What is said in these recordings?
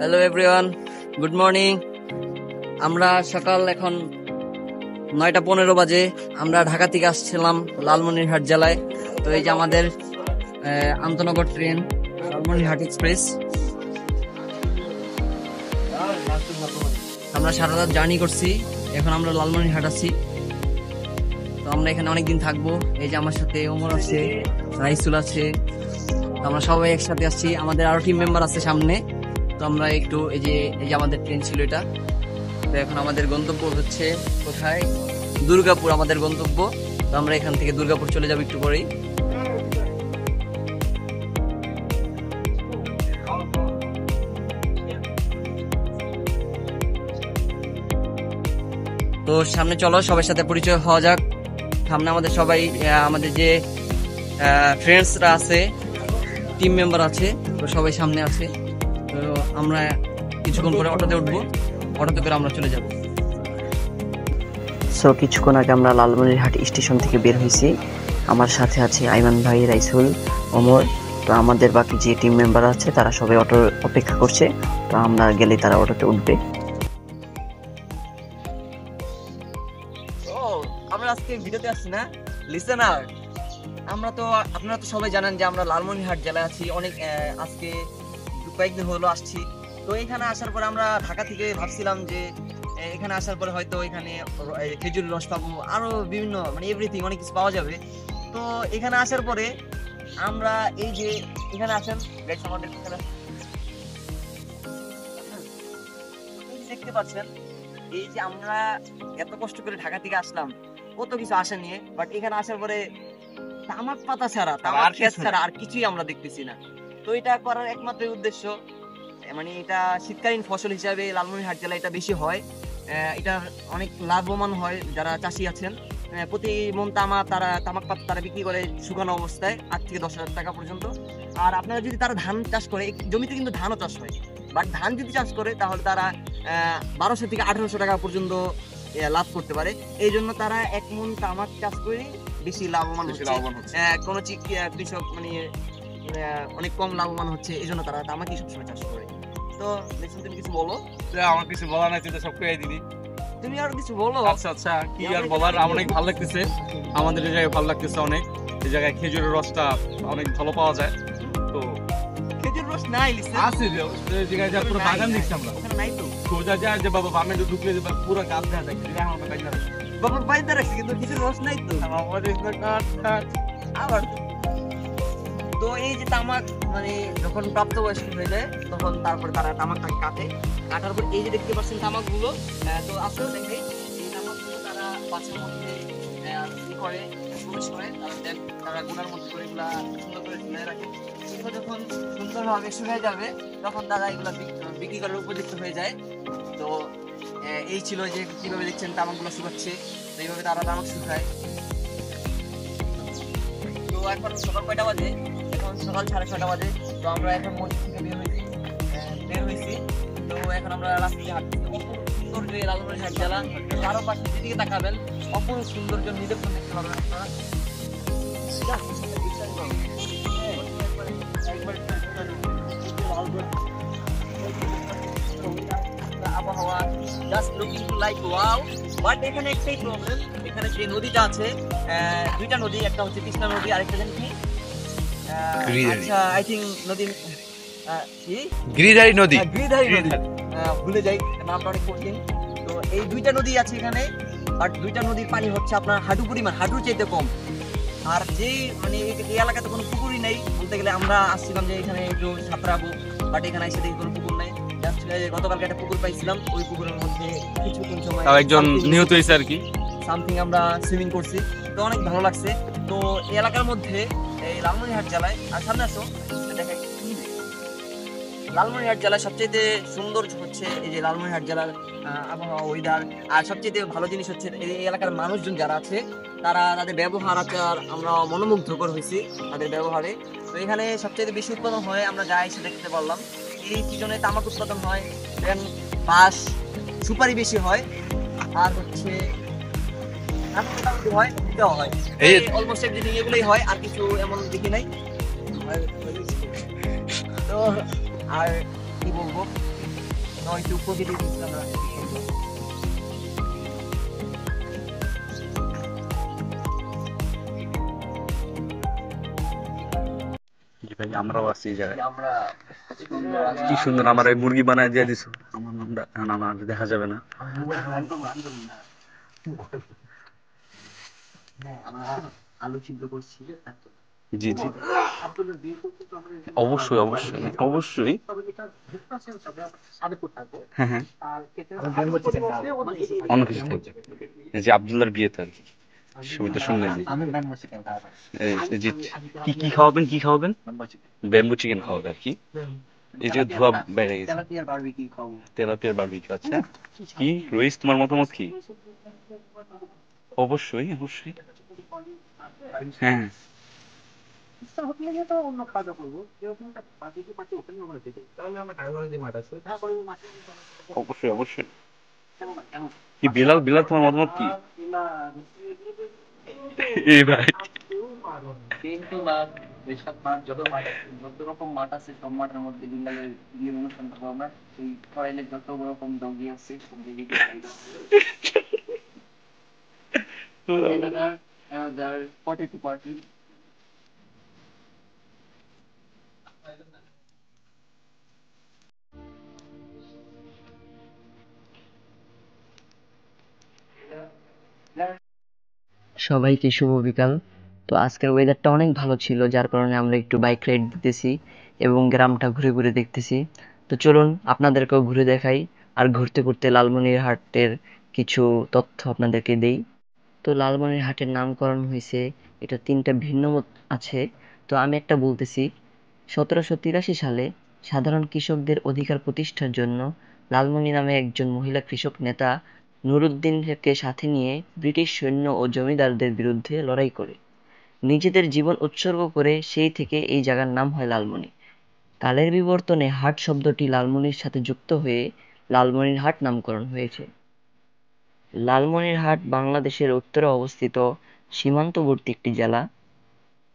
Hello everyone, good morning. আমরা সকাল এখন 9:15 বাজে। আমরা ঢাকা থেকে আসছিলাম লালমনিরহাট জেলায়। তো এই যে আমাদের আন্তনগর ট্রেন লালমনিরহাট এক্সপ্রেস। আমরা সারা রাত জার্নি করছি, এখন আমরা লালমনিরহাট আছি। তো আমরা এখানে অনেকদিন থাকবো। এই যে আমার সাথে ওমর আছে, রাইসুল আছে, আমরা সবাই একসাথে আসছি। আমাদের আরো টিম মেম্বার আছে সামনে। তো আমরা একটু এই যে আমাদের ট্রেন ছিল এটা। তো এখন আমাদের গন্তব্য হচ্ছে কোথায়? দুর্গাপুর আমাদের গন্তব্য। তো আমরা এখান থেকে দুর্গাপুর চলে যাবো একটু পরেই। তো সামনে চলো সবার সাথে পরিচয় হওয়া যাক। সামনে আমাদের সবাই আমাদের যে ফ্রেন্ডসরা আছে, টিম মেম্বার আছে, তো সবাই সামনে আছে। তো আমরা কিছুক্ষণ পরে অটোতে উঠবো, অটোতে করে আমরা চলে যাব। সো কিছুক্ষণ আগে আমরা লালমনিরহাট স্টেশন থেকে বের হয়েছি। আমার সাথে আছে আইমান ভাই, রাইসুল, ওমর। তো আমাদের বাকি যে টিম মেম্বার আছে তারা সবাই অটো অপেক্ষা করছে। তো আমরা গেলেই তারা অটোতে উঠবে। আমরা আজকে ভিডিওতে আসছি না লিসেনার। আমরা তো আপনারা তো সবাই জানেন যে আমরা লালমনিরহাট জেলায় আছি। অনেক আজকে কয়েকদিন হলো আসছি। তো এখানে আসার পরে আমরা ঢাকা থেকে ভাবছিলাম যে এখানে আসার পরে হয়তো এখানে খেজুর রস পাবো, আরো বিভিন্ন মানে এভরিথিং অনেক কিছু পাওয়া যাবে। তো এখানে আসার পরে আমরা এই যে এখানে আসেন আমাদের দেখতে পাচ্ছেন, এই যে আমরা এত কষ্ট করে ঢাকা থেকে আসলাম কত কিছু আশা নিয়ে, বাট এখানে আসার পরে তামাক পাতা ছাড়া, তামাক খেত ছাড়া আর কিছুই আমরা দেখতেছি না। তো এটা করার একমাত্র উদ্দেশ্য, মানে এটা শীতকালীন ফসল হিসাবে লালমনিরহাট জেলায় এটা বেশি হয়। এটা অনেক লাভবান হয় যারা চাষি আছেন। প্রতি মন তামাক পাতা তারা বিক্রি করে শুকানো অবস্থায় 8 থেকে 10,000 টাকা পর্যন্ত। আর আপনারা যদি তারা ধান চাষ করে, জমিতে কিন্তু ধানও চাষ হয়, বাট ধান যদি চাষ করে তাহলে তারা 1200 থেকে 1800 টাকা পর্যন্ত লাভ করতে পারে। এই জন্য তারা 1 মন তামাক চাষ করে বেশি লাভবান হচ্ছে। কোনো কৃষক মানে অনেক কম লাভবান হচ্ছে, এই জন্য তারা তামাকই সবসময় চাষ করে। তো দেখুন, তুমি কিছু বলো। আমার কিছু বলার নাই, তুই তো সব কইয়াই দিলি। তুমি আর কিছু বলো। আচ্ছা কি আর বলার, অনেক ভালো লাগতেছে। আমাদের এই জায়গায় ভালো লাগতেছে অনেক। এই জায়গায় খেজুরের রসটা অনেক ভালো পাওয়া যায়। তো খেজুর রস নাই লিসে আছে যে জায়গায় যা পুরো বাগান দেখছি আমরা, ওখানে নাই তো। সোজা যায় যে বাবা বামে তো ঢুকলে যে পুরো গাছ দেখা যায়। এখন তো বাইরে বাবা বাইরে রাখছি কিন্তু খেজুর রস নাই তো। আবার তো এই যে তামাক মানে যখন প্রাপ্তবয়স্ক হয়ে যায় তখন তারপরে তারা তামাকটাকে কাটার পর এই যে দেখতে পাচ্ছেন তামাকগুলো, তো আসলে দেখে এই তামাকগুলো তারা বাচ্চার মধ্যে করে প্রবেশ করে, তারা গুনার মধ্যে করে এগুলা সুন্দর করে ঝুলে রাখে। এগুলো যখন সুন্দরভাবে শুকিয়ে যাবে তখন তারা এগুলা বিক্রি করার উপযুক্ত হয়ে যায়। তো এই ছিল যে কিভাবে দেখছেন তামাকগুলো শুকাচ্ছে, তো এইভাবে তারা তামাক শুকায়। তো এখন সকাল কয়টা বাজে? এখন সকাল 6:30 বাজে। তো আমরা এখন মসজিদ থেকে বের হয়েছি। তো এখন আমরা রাস্তায় হাঁটতেছি। অপূর্ব সৌন্দর্য লালমনিরহাট জেলা, আরো পাশে যেদিকে তাকাবেন অপূর্ব সৌন্দর্য নিদর্শন দেখতে পাবেন আপনারা। আবহাওয়া just looking like wow. But এখানে একটাই প্রবলেম, এখানে যে নদীটা আছে, 2টা নদী, একটা হচ্ছে কৃষ্ণা নদী, আরেকটা জানি কি আচ্ছা আই থিঙ্ক নদী কি গিরিধারী নদী, গিরিধারী নদী, ভুলে যাই নামটা অনেক কঠিন। তো এই 2টা নদী আছে এখানে, বাট 2টা নদীর পানি হচ্ছে আপনার হাঁটু পরিমাণ, হাঁটুর চাইতে কম। আর যে মানে এই এলাকাতে কোনো পুকুরই নেই বলতে গেলে। আমরা আসছিলাম যে এখানে একটু সাঁতরাবো, বাট এখানে এসে দেখি কোনো পুকুর নেই। গতকালকে একটা পুকুর পাইছিলাম, ওই পুকুরের মধ্যে কিছুক্ষণ সময় একজন নিহত হয়েছে আর কি, সামথিং আমরা সুইমিং করছি। তো অনেক ভালো লাগছে। তো এই এলাকার মধ্যে এই লালমনিরহাট জেলায়, আর সামনে আসো দেখে, লালমনিরহাট জেলায় সবচেয়ে সুন্দর হচ্ছে এই যে লালমনিরহাট জেলার আবহাওয়া, ওয়েদার। আর সবচেয়ে ভালো জিনিস হচ্ছে এই এলাকার মানুষজন যারা আছে তারা, তাদের ব্যবহার আচার আমরা মনোমুগ্ধকর হয়েছি তাদের ব্যবহারে। তো এখানে সবচেয়ে বেশি উৎপাদন হয়, আমরা যা এসে দেখতে পারলাম। এই সিজনে তামাক উৎপাদন হয়, দেন বাঁশ, সুপারি বেশি হয়, আর হচ্ছে হয় অলমোস্ট এভরিথিং এগুলোই হয়, আর কিছু এমন দেখি নাই। তো আর কি বলবো, একটু প্রকৃতি দৃশ্যটা খুব সুন্দর। জি ভাই, আমরাও আছি এই জায়গায়। আমরা কি সুন্দর আমার এই মুরগি বানায় দিয়ে দিছো। আমার নামটা না না দেখা যাবে না। আমরা আলু সিদ্ধ করছি। জি জি, অবশ্যই অবশ্যই অবশ্যই। হ্যাঁ হ্যাঁ, অন্য কিছু থাকবে। এই যে আব্দুল্লাহর বিয়েতে আর কি, সবই তো শুনলেন। এই যে কি কি খাওয়াবেন, কি খাওয়াবেন? ব্যাম্বু চিকেন খাওয়াবে আর কি। এই যে ধোয়া বেড়ে গেছে। তেলাপিয়ার বারবিকিউ, আচ্ছা। কি রইস, তোমার মতামত কি? অবশ্যই অবশ্যই। হ্যাঁ হ্যাঁ। অবশ্যই অবশ্যই। কি বিলাল, বিলাল তোমার মতামত কি? এই ভাই, তিনটি মাঠ, বৈশাখ মাঠ, যত রকম মাঠ আছে সব মাঠের মধ্যে বিড়ালের বিয়ের অনুষ্ঠান করবো আমরা। এই টয়লেট যত রকম ডগি আছে সব ডগিকে খাইতে পটি টু পার্টি। সবাইকে শুভ বিকাল। তো আজকের ওয়েদারটা অনেক ভালো ছিল, যার কারণে আমরা একটু বাইক রাইড দিতেছি এবং গ্রামটা ঘুরে ঘুরে দেখতেছি। তো চলুন আপনাদেরকেও ঘুরে দেখাই, আর ঘুরতে ঘুরতে লালমনিরহাটের কিছু তথ্য আপনাদেরকে দেই। তো লালমনিরহাটের নামকরণ হয়েছে, এটা তিনটা ভিন্ন মত আছে। তো আমি একটা বলতেছি। 1783 সালে সাধারণ কৃষকদের অধিকার প্রতিষ্ঠার জন্য লালমনি নামে একজন মহিলা কৃষক নেতা নুরউদ্দিনকে সাথে নিয়ে ব্রিটিশ সৈন্য ও জমিদারদের বিরুদ্ধে লড়াই করে নিজেদের জীবন উৎসর্গ করে সেই থেকে এই জায়গার নাম হয় লালমনি। কালের বিবর্তনে হাট শব্দটি লালমনির সাথে যুক্ত হয়ে লালমনিরহাট নামকরণ হয়েছে। লালমনিরহাট বাংলাদেশের উত্তরে অবস্থিত সীমান্তবর্তী একটি জেলা।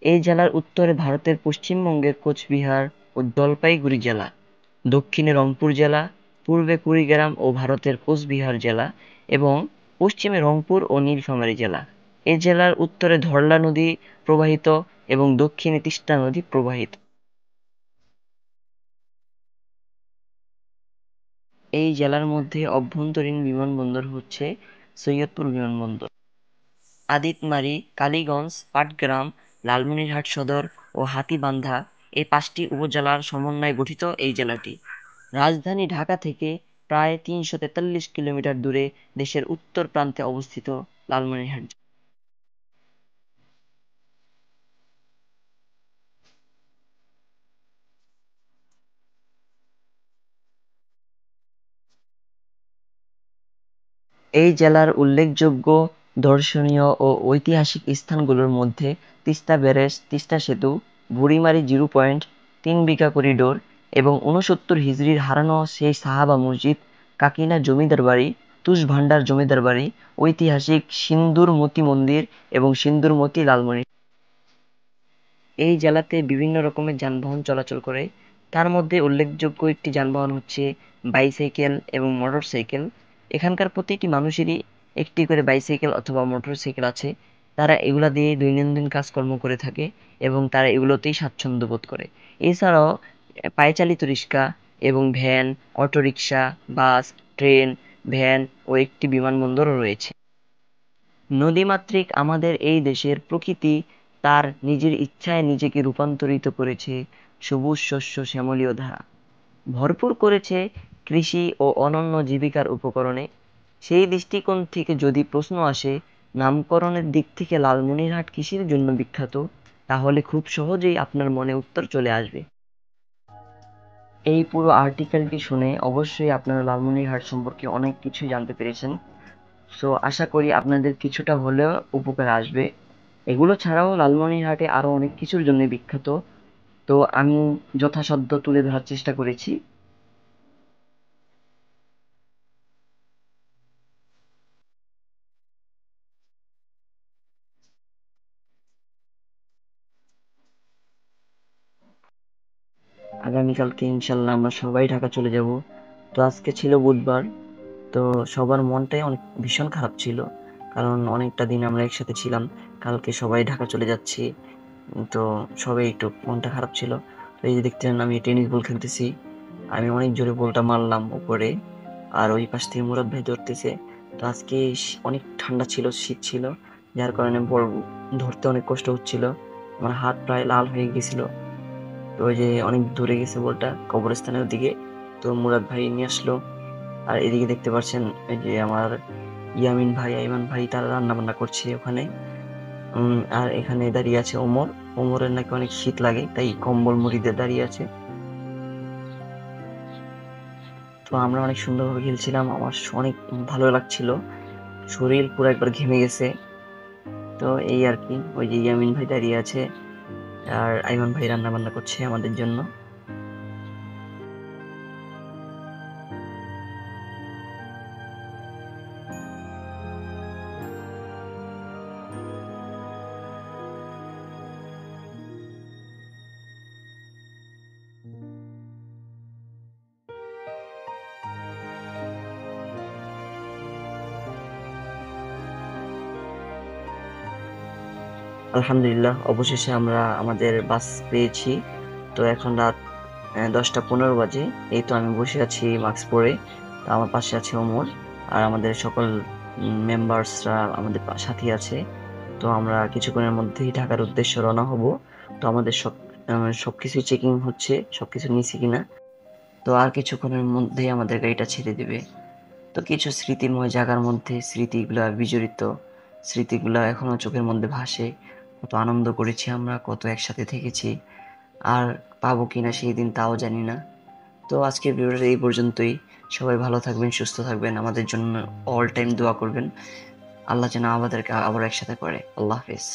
এই জেলার উত্তরে ভারতের পশ্চিমবঙ্গের কোচবিহার ও জলপাইগুড়ি জেলা, দক্ষিণে রংপুর জেলা, পূর্বে কুড়িগ্রাম ও ভারতের কোচবিহার জেলা এবং পশ্চিমে রংপুর ও নীলফামারী জেলা। এই জেলার উত্তরে ধরলা নদী প্রবাহিত এবং দক্ষিণে তিস্তা নদী প্রবাহিত। এই জেলার মধ্যে অভ্যন্তরীণ বিমানবন্দর হচ্ছে সৈয়দপুর বিমানবন্দর। আদিতমারি, কালীগঞ্জ, পাটগ্রাম, লালমনিরহাট সদর ও হাতীবান্ধা এই 5টি উপজেলার সমন্বয়ে গঠিত এই জেলাটি। রাজধানী ঢাকা থেকে প্রায় 343 কিলোমিটার দূরে দেশের উত্তর প্রান্তে অবস্থিত লালমনিরহাট। এই জেলার উল্লেখযোগ্য দর্শনীয় ও ঐতিহাসিক স্থানগুলোর মধ্যে তিস্তা ব্যারেজ, তিস্তা সেতু, বুড়িমারি জিরো পয়েন্ট, 3 বিঘা করিডোর এবং 69 হিজরির হারানো সেই সাহাবা মসজিদ, কাকিনা জমিদার বাড়ি, তুষ ভান্ডার জমিদার বাড়ি, ঐতিহাসিক সিন্দুরমতি মন্দির এবং সিন্দুরমতি লালমনি। এই জেলাতে বিভিন্ন রকমের যানবাহন চলাচল করে। তার মধ্যে উল্লেখযোগ্য একটি যানবাহন হচ্ছে বাইসাইকেল এবং মোটরসাইকেল। এখানকার প্রতিটি মানুষেরই একটি করে বাইসাইকেল অথবা মোটরসাইকেল আছে। তারা এগুলা দিয়ে দৈনন্দিন কাজকর্ম করে থাকে এবং তারা এগুলোতেই স্বাচ্ছন্দ্য বোধ করে। এছাড়াও পায়ে চালিত রিক্সা এবং ভ্যান, অটোরিকশা, বাস, ট্রেন, ভ্যান ও একটি বিমানবন্দরও রয়েছে। নদীমাতৃক আমাদের এই দেশের প্রকৃতি তার নিজের ইচ্ছায় নিজেকে রূপান্তরিত করেছে সবুজ শস্য শ্যামলীয় ধারা, ভরপুর করেছে কৃষি ও অনন্য জীবিকার উপকরণে। সেই দৃষ্টিকোণ থেকে যদি প্রশ্ন আসে নামকরণের দিক থেকে লালমনিরহাট কিসের জন্য বিখ্যাত, তাহলে খুব সহজেই আপনার মনে উত্তর চলে আসবে। এই পুরো আর্টিকেলটি শুনে অবশ্যই আপনারা লালমনিরহাট সম্পর্কে অনেক কিছু জানতে পেরেছেন। সো আশা করি আপনাদের কিছুটা হলেও উপকার আসবে। এগুলো ছাড়াও লালমনিরহাটে আরো অনেক কিছুর জন্য বিখ্যাত। তো আমি যথাসাধ্য তুলে ধরার চেষ্টা করেছি। আগামীকালকে ইনশাল্লাহ আমরা সবাই ঢাকা চলে যাব। তো আজকে ছিল বুধবার, তো সবার মনটাই অনেক ভীষণ খারাপ ছিল, কারণ অনেকটা দিন আমরা একসাথে ছিলাম। কালকে সবাই ঢাকা চলে যাচ্ছি, তো সবাই একটু মনটা খারাপ ছিল। তো এই যে দেখতেন আমি টেনিস বল খেলতেছি, আমি অনেক জোরে বলটা মারলাম উপরে, আর ওই পাশ থেকে মুরাদ ভাই ধরতেছে। তো আজকে অনেক ঠান্ডা ছিল, শীত ছিল, যার কারণে বল ধরতে অনেক কষ্ট হচ্ছিল, আমার হাত প্রায় লাল হয়ে গেছিল। তো ওই যে অনেক দূরে গেছে বলটা কবরস্থানের দিকে, তো মুরাদ ভাই নিয়ে আসলো। আর এদিকে দেখতে পাচ্ছেন এই যে আমার ইয়ামিন ভাই, আইমান ভাই, তারা রান্না বান্না করছে ওখানে। আর এখানে দাঁড়িয়ে আছে ওমর। ওমরের নাকি অনেক শীত লাগে, তাই কম্বল মুড়ি দিয়ে দাঁড়িয়ে আছে। তো আমরা অনেক সুন্দরভাবে খেলছিলাম, আমার অনেক ভালো লাগছিল, শরীর পুরো একবার ঘেমে গেছে। তো এই আর কি, ওই যে ইয়ামিন ভাই দাঁড়িয়ে আছে, আর আইমান ভাই রান্না বান্না করছে আমাদের জন্য। আলহামদুলিল্লাহ, অবশেষে আমরা আমাদের বাস পেয়েছি। তো এখন রাত 10টা 15 বাজে। এই তো আমি বসে আছি মাস্ক পরে, তো আমার পাশে আছে ওমর, আর আমাদের সকল মেম্বার্সরা আমাদের সাথে আছে। তো আমরা কিছুক্ষণের মধ্যেই ঢাকার উদ্দেশ্যে রওনা হব। তো আমাদের সবকিছু চেকিং হচ্ছে, সবকিছু নিয়েছি কিনা। তো আর কিছুক্ষণের মধ্যেই আমাদের গাড়িটা ছেড়ে দেবে। তো কিছু স্মৃতিময় জায়গার মধ্যে স্মৃতিগুলা বিজড়িত, স্মৃতিগুলা এখনো চোখের মধ্যে ভাসে। কত আনন্দ করেছি আমরা, কত একসাথে থেকেছি, আর পাবো কিনা সেই দিন তাও জানি না। তো আজকের ভিডিওটা এই পর্যন্তই। সবাই ভালো থাকবেন, সুস্থ থাকবেন, আমাদের জন্য অল টাইম দোয়া করবেন। আল্লাহ যেন আমাদেরকে আবার একসাথে করে। আল্লাহ হাফেজ।